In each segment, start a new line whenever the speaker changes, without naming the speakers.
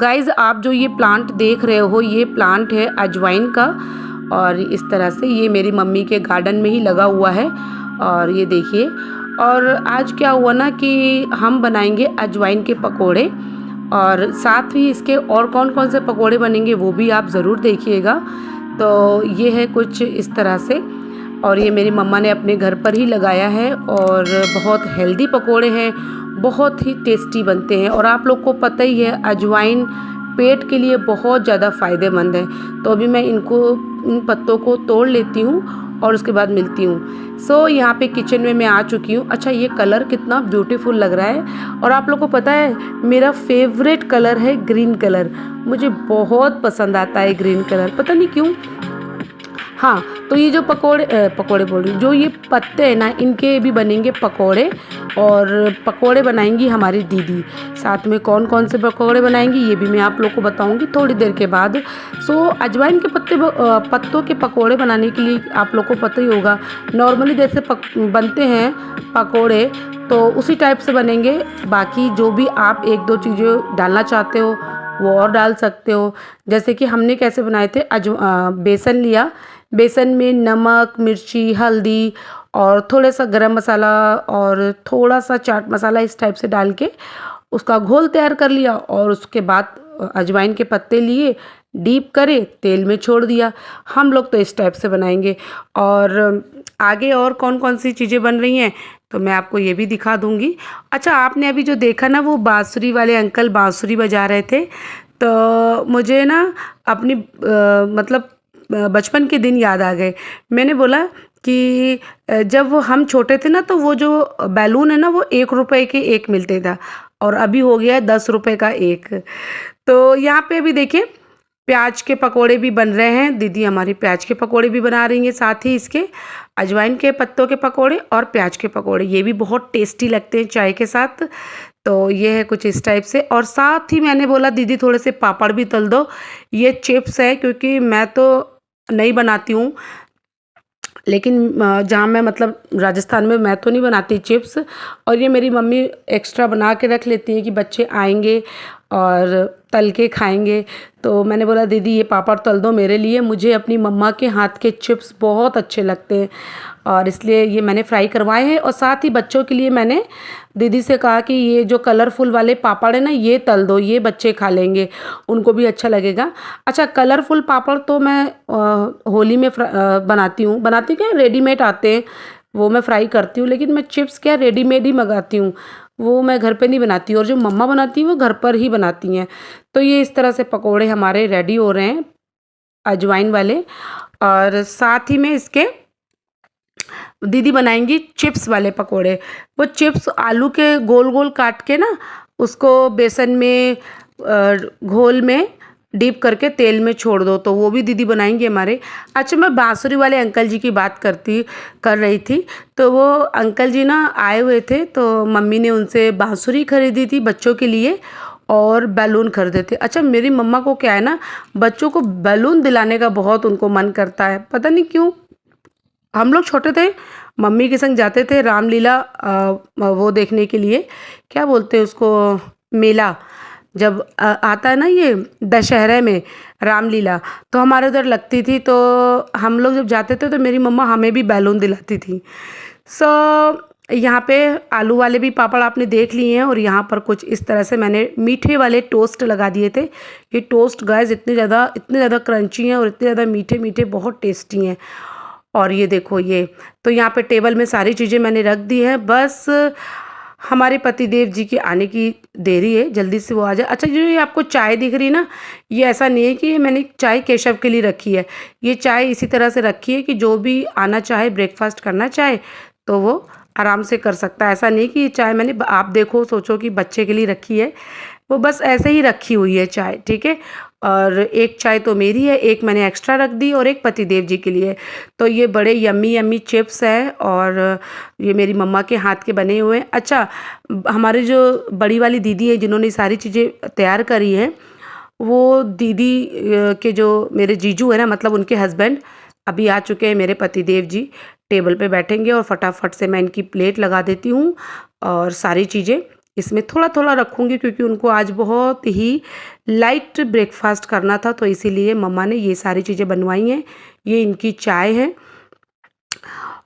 Guys आप जो ये प्लांट देख रहे हो, ये प्लांट है अजवाइन का। और इस तरह से ये मेरी मम्मी के गार्डन में ही लगा हुआ है। और ये देखिए, और आज क्या हुआ ना कि हम बनाएंगे अजवाइन के पकोड़े, और साथ ही इसके और कौन कौन से पकोड़े बनेंगे वो भी आप ज़रूर देखिएगा। तो ये है कुछ इस तरह से, और ये मेरी मम्मा ने अपने घर पर ही लगाया है, और बहुत हेल्दी पकोड़े हैं, बहुत ही टेस्टी बनते हैं। और आप लोग को पता ही है अजवाइन पेट के लिए बहुत ज़्यादा फ़ायदेमंद है। तो अभी मैं इन पत्तों को तोड़ लेती हूँ और उसके बाद मिलती हूँ। सो यहाँ पे किचन में मैं आ चुकी हूँ। अच्छा, ये कलर कितना ब्यूटीफुल लग रहा है। और आप लोग को पता है मेरा फेवरेट कलर है ग्रीन कलर। मुझे बहुत पसंद आता है ग्रीन कलर, पता नहीं क्यों। हाँ, तो ये जो पकोड़े बोल रही हूँ, जो ये पत्ते हैं ना, इनके भी बनेंगे पकोड़े। और पकोड़े बनाएंगी हमारी दीदी। साथ में कौन कौन से पकोड़े बनाएंगी ये भी मैं आप लोग को बताऊंगी थोड़ी देर के बाद। सो अजवाइन के पत्तों के पकोड़े बनाने के लिए आप लोग को पता ही होगा, नॉर्मली जैसे बनते हैं पकोड़े तो उसी टाइप से बनेंगे। बाकी जो भी आप एक दो चीज़ें डालना चाहते हो वो और डाल सकते हो। जैसे कि हमने कैसे बनाए थे, बेसन लिया, बेसन में नमक, मिर्ची, हल्दी और थोड़ा सा गरम मसाला और थोड़ा सा चाट मसाला इस टाइप से डाल के उसका घोल तैयार कर लिया। और उसके बाद अजवाइन के पत्ते लिए, डीप करे, तेल में छोड़ दिया। हम लोग तो इस टाइप से बनाएंगे। और आगे और कौन कौन सी चीज़ें बन रही हैं तो मैं आपको ये भी दिखा दूंगी। अच्छा, आपने अभी जो देखा ना, वो बांसुरी वाले अंकल बांसुरी बजा रहे थे, तो मुझे ना अपनी मतलब बचपन के दिन याद आ गए। मैंने बोला कि जब वो हम छोटे थे ना, तो वो जो बैलून है ना, वो 1 रुपए के एक मिलते था, और अभी हो गया है 10 रुपए का एक। तो यहाँ पे अभी देखिए प्याज के पकोड़े भी बन रहे हैं। दीदी हमारी प्याज के पकोड़े भी बना रही हैं, साथ ही इसके अजवाइन के पत्तों के पकोड़े और प्याज के पकोड़े, ये भी बहुत टेस्टी लगते हैं चाय के साथ। तो ये है कुछ इस टाइप से। और साथ ही मैंने बोला दीदी थोड़े से पापड़ भी तल दो। ये चिप्स है, क्योंकि मैं तो नहीं बनाती हूँ, लेकिन जहाँ मैं मतलब राजस्थान में मैं तो नहीं बनाती चिप्स। और ये मेरी मम्मी एक्स्ट्रा बना के रख लेती है कि बच्चे आएंगे और तल के खाएंगे। तो मैंने बोला दीदी ये पापड़ तल दो मेरे लिए, मुझे अपनी मम्मा के हाथ के चिप्स बहुत अच्छे लगते हैं, और इसलिए ये मैंने फ्राई करवाए हैं। और साथ ही बच्चों के लिए मैंने दीदी से कहा कि ये जो कलरफुल वाले पापड़ है ना, ये तल दो, ये बच्चे खा लेंगे, उनको भी अच्छा लगेगा। अच्छा, कलरफुल पापड़ तो मैं होली में बनाती क्या, रेडीमेड आते हैं, वो मैं फ्राई करती हूँ। लेकिन मैं चिप्स क्या रेडीमेड ही मंगाती हूँ, वो मैं घर पे नहीं बनाती। और जो मम्मा बनाती हैं वो घर पर ही बनाती हैं। तो ये इस तरह से पकोड़े हमारे रेडी हो रहे हैं अजवाइन वाले। और साथ ही में इसके दीदी बनाएंगी चिप्स वाले पकोड़े। वो चिप्स आलू के गोल गोल काट के ना, उसको बेसन में घोल में डीप करके तेल में छोड़ दो, तो वो भी दीदी बनाएंगे हमारे। अच्छा, मैं बांसुरी वाले अंकल जी की बात कर रही थी। तो वो अंकल जी ना आए हुए थे, तो मम्मी ने उनसे बांसुरी खरीदी थी बच्चों के लिए, और बैलून खरीदे थे। अच्छा, मेरी मम्मा को क्या है ना, बच्चों को बैलून दिलाने का बहुत उनको मन करता है, पता नहीं क्यों। हम लोग छोटे थे, मम्मी के संग जाते थे रामलीला वो देखने के लिए, क्या बोलते हैं उसको, मेला। जब आता है ना ये दशहरे में रामलीला, तो हमारे उधर लगती थी। तो हम लोग जब जाते थे तो मेरी मम्मा हमें भी बैलून दिलाती थी। सो यहाँ पे आलू वाले भी पापड़ आपने देख लिए हैं। और यहाँ पर कुछ इस तरह से मैंने मीठे वाले टोस्ट लगा दिए थे। ये टोस्ट गाइस इतने ज़्यादा क्रंची हैं और इतने ज़्यादा मीठे मीठे, बहुत टेस्टी हैं। और ये देखो, ये तो यहाँ पे टेबल में सारी चीज़ें मैंने रख दी हैं। बस हमारे पतिदेव जी के आने की देरी है, जल्दी से वो आ जाए। अच्छा, जो ये आपको चाय दिख रही है ना, ये ऐसा नहीं है कि ये मैंने चाय केशव के लिए रखी है। ये चाय इसी तरह से रखी है कि जो भी आना चाहे, ब्रेकफास्ट करना चाहे, तो वो आराम से कर सकता है। ऐसा नहीं कि ये चाय मैंने, आप देखो सोचो कि बच्चे के लिए रखी है, वो बस ऐसे ही रखी हुई है चाय, ठीक है। और एक चाय तो मेरी है, एक मैंने एक्स्ट्रा रख दी, और एक पतिदेव जी के लिए। तो ये बड़े यम्मी यम्मी चिप्स हैं, और ये मेरी मम्मा के हाथ के बने हुए हैं। अच्छा, हमारे जो बड़ी वाली दीदी है जिन्होंने सारी चीज़ें तैयार करी हैं, वो दीदी के जो मेरे जीजू है ना, मतलब उनके हस्बैंड अभी आ चुके हैं। मेरे पतिदेव जी टेबल पे बैठेंगे और फटाफट से मैं इनकी प्लेट लगा देती हूँ और सारी चीज़ें इसमें थोड़ा थोड़ा रखूँगी क्योंकि उनको आज बहुत ही लाइट ब्रेकफास्ट करना था, तो इसीलिए मम्मा ने ये सारी चीज़ें बनवाई हैं। ये इनकी चाय है।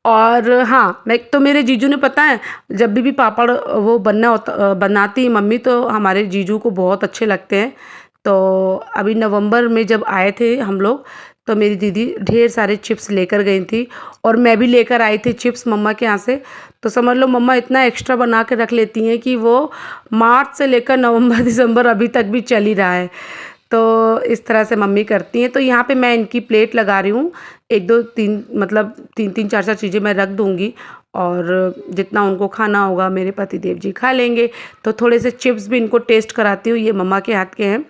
और हाँ, मैं तो मेरे जीजू ने पता है जब भी पापड़ वो बनाती है मम्मी, तो हमारे जीजू को बहुत अच्छे लगते हैं। तो अभी नवंबर में जब आए थे हम लोग, तो मेरी दीदी ढेर सारे चिप्स लेकर गई थी और मैं भी लेकर आई थी चिप्स मम्मा के यहाँ से। तो समझ लो मम्मा इतना एक्स्ट्रा बना के रख लेती हैं कि वो मार्च से लेकर नवंबर दिसंबर अभी तक भी चल ही रहा है। तो इस तरह से मम्मी करती हैं। तो यहाँ पे मैं इनकी प्लेट लगा रही हूँ, 1 2 3 मतलब 3 4 चीज़ें मैं रख दूँगी और जितना उनको खाना होगा मेरे पतिदेव जी खा लेंगे। तो थोड़े से चिप्स भी इनको टेस्ट कराती हूँ, ये मम्मा के हाथ के हैं।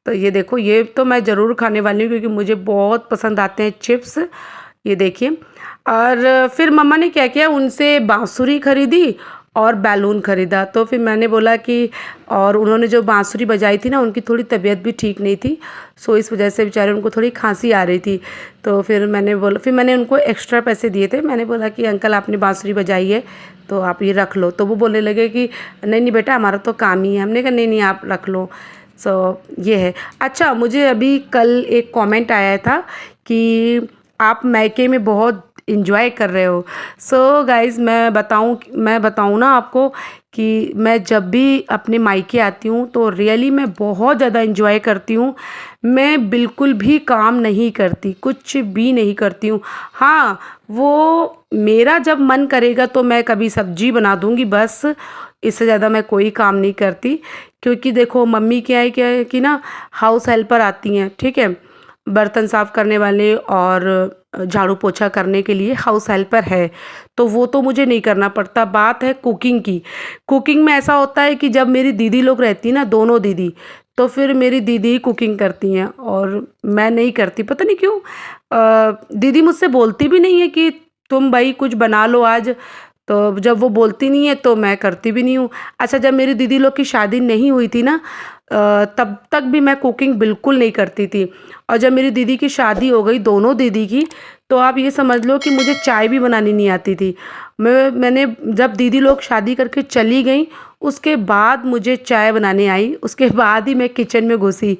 तो ये देखो, ये तो मैं ज़रूर खाने वाली हूँ क्योंकि मुझे बहुत पसंद आते हैं चिप्स। ये देखिए। और फिर मम्मा ने क्या किया, उनसे बाँसुरी खरीदी और बैलून ख़रीदा। तो फिर मैंने बोला कि, और उन्होंने जो बाँसुरी बजाई थी ना, उनकी थोड़ी तबीयत भी ठीक नहीं थी, सो इस वजह से बेचारे उनको थोड़ी खांसी आ रही थी। तो फिर मैंने उनको एक्स्ट्रा पैसे दिए थे। मैंने बोला कि अंकल आपने बाँसुरी बजाई है तो आप ये रख लो। तो वो बोलने लगे कि नहीं नहीं बेटा, हमारा तो काम ही है। हमने कहा नहीं नहीं आप रख लो। सो ये है। अच्छा, मुझे अभी कल एक कमेंट आया था कि आप मायके में बहुत इंजॉय कर रहे हो। सो गाइज़, मैं बताऊँ ना आपको कि मैं जब भी अपने मायके आती हूँ तो रियली मैं बहुत ज़्यादा इंजॉय करती हूँ। मैं बिल्कुल भी काम नहीं करती, कुछ भी नहीं करती हूँ। हाँ, वो मेरा जब मन करेगा तो मैं कभी सब्जी बना दूँगी, बस इससे ज़्यादा मैं कोई काम नहीं करती। क्योंकि देखो मम्मी क्या है कि ना हाउस हेल्पर आती हैं, ठीक है, बर्तन साफ़ करने वाले और झाड़ू पोछा करने के लिए हाउस हेल्पर है, तो वो तो मुझे नहीं करना पड़ता। बात है कुकिंग की। कुकिंग में ऐसा होता है कि जब मेरी दीदी लोग रहती ना, दोनों दीदी, तो फिर मेरी दीदी ही कुकिंग करती हैं और मैं नहीं करती, पता नहीं क्यों। दीदी मुझसे बोलती भी नहीं है कि तुम भाई कुछ बना लो आज, तो जब वो बोलती नहीं है तो मैं करती भी नहीं हूँ। अच्छा, जब मेरी दीदी लोग की शादी नहीं हुई थी ना, तब तक भी मैं कुकिंग बिल्कुल नहीं करती थी। और जब मेरी दीदी की शादी हो गई, दोनों दीदी की, तो आप ये समझ लो कि मुझे चाय भी बनानी नहीं आती थी। मैंने जब दीदी लोग शादी करके चली गई, उसके बाद मुझे चाय बनाने आई, उसके बाद ही मैं किचन में घुसी।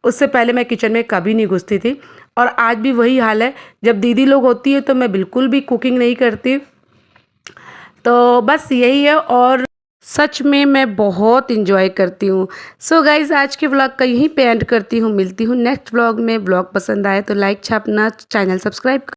उससे पहले मैं किचन में कभी नहीं घुसती थी। और आज भी वही हाल है, जब दीदी लोग होती है तो मैं बिल्कुल भी कुकिंग नहीं करती। तो बस यही है, और सच में मैं बहुत इंजॉय करती हूँ। सो गाइज़, आज के व्लॉग का यहीं पे एंड करती हूँ। मिलती हूँ नेक्स्ट व्लॉग में। व्लॉग पसंद आए तो लाइक छापना, चैनल सब्सक्राइब